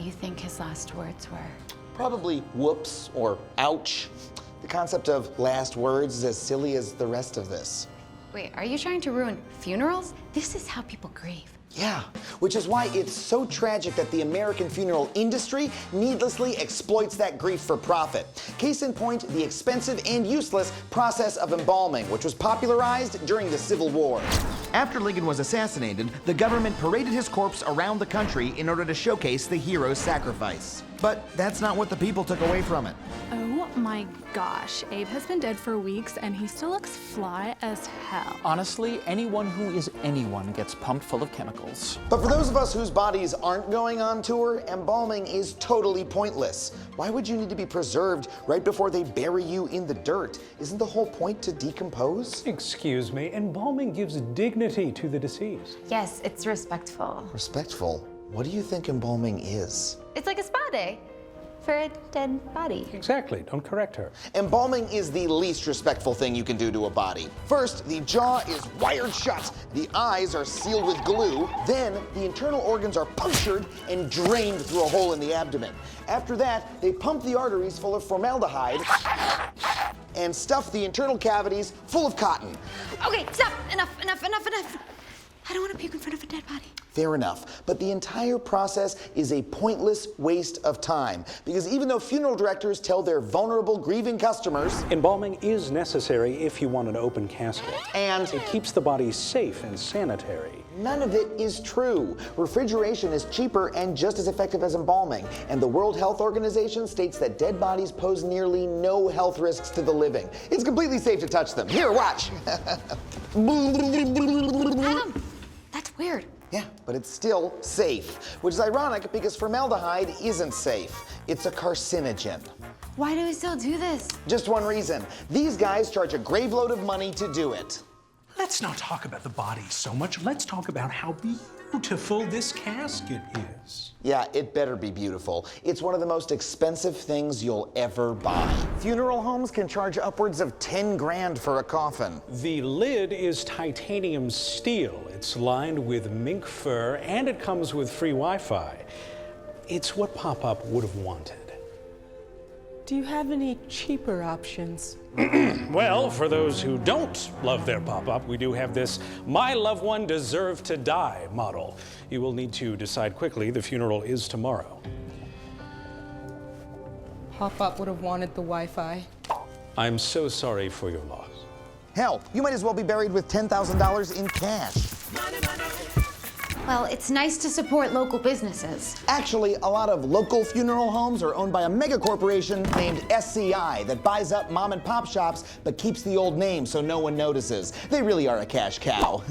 you think his last words were? Probably whoops or ouch. The concept of last words is as silly as the rest of this. Wait, are you trying to ruin funerals? This is how people grieve. Yeah, which is why it's so tragic that the American funeral industry needlessly exploits that grief for profit. Case in point, the expensive and useless process of embalming, which was popularized during the Civil War. After Lincoln was assassinated, the government paraded his corpse around the country in order to showcase the hero's sacrifice. But that's not what the people took away from it. Oh my gosh, Abe has been dead for weeks and he still looks fly as hell. Honestly, anyone who is anyone gets pumped full of chemicals. But for those of us whose bodies aren't going on tour, embalming is totally pointless. Why would you need to be preserved right before they bury you in the dirt? Isn't the whole point to decompose? Excuse me, embalming gives dignity to the deceased. Yes, it's respectful. Respectful? What do you think embalming is? It's like a spa day for a dead body. Exactly, don't correct her. Embalming is the least respectful thing you can do to a body. First, the jaw is wired shut, the eyes are sealed with glue, then the internal organs are punctured and drained through a hole in the abdomen. After that, they pump the arteries full of formaldehyde and stuff the internal cavities full of cotton. Okay, stop! Enough. I don't want to puke in front of a dead body. Fair enough, but the entire process is a pointless waste of time, because even though funeral directors tell their vulnerable, grieving customers, Embalming is necessary if you want an open casket. and It keeps the body safe and sanitary. none of it is true. Refrigeration is cheaper and just as effective as embalming, and the World Health Organization states that dead bodies pose nearly no health risks to the living. It's completely safe to touch them. Here, watch. Adam, that's weird. Yeah, but it's still safe, which is ironic because formaldehyde isn't safe. It's a carcinogen. Why do we still do this? Just one reason. These guys charge a grave load of money to do it. Let's not talk about the body so much. Let's talk about how beautiful this casket is. Yeah, it better be beautiful. It's one of the most expensive things you'll ever buy. Funeral homes can charge upwards of 10 grand for a coffin. The lid is titanium steel. It's lined with mink fur, and it comes with free Wi-Fi. It's what Pop-Up would have wanted. Do you have any cheaper options? Well, for those who don't love their Pop-Up, we do have this My Loved One Deserve to Die model. You will need to decide quickly. The funeral is tomorrow. Pop-Up would have wanted the Wi-Fi. I'm so sorry for your loss. Hell, you might as well be buried with $10,000 in cash. Well, it's nice to support local businesses. Actually, a lot of local funeral homes are owned by a mega corporation named SCI that buys up mom and pop shops but keeps the old name so no one notices. They really are a cash cow.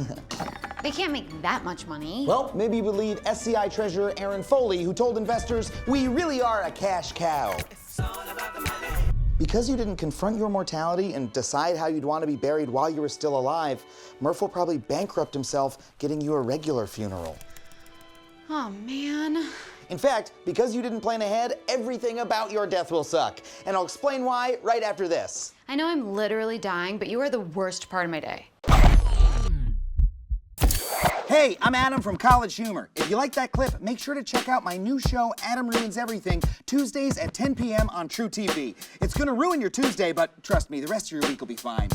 They can't make that much money. Well, maybe you believe SCI treasurer Aaron Foley, who told investors, "We really are a cash cow." Because you didn't confront your mortality and decide how you'd want to be buried while you were still alive, Murph will probably bankrupt himself getting you a regular funeral. Oh, man. In fact, because you didn't plan ahead, everything about your death will suck. And I'll explain why right after this. I know I'm literally dying, but you are the worst part of my day. Hey, I'm Adam from College Humor. If you like that clip, make sure to check out my new show, Adam Ruins Everything, Tuesdays at 10 p.m. on truTV. It's gonna ruin your Tuesday, but trust me, the rest of your week will be fine.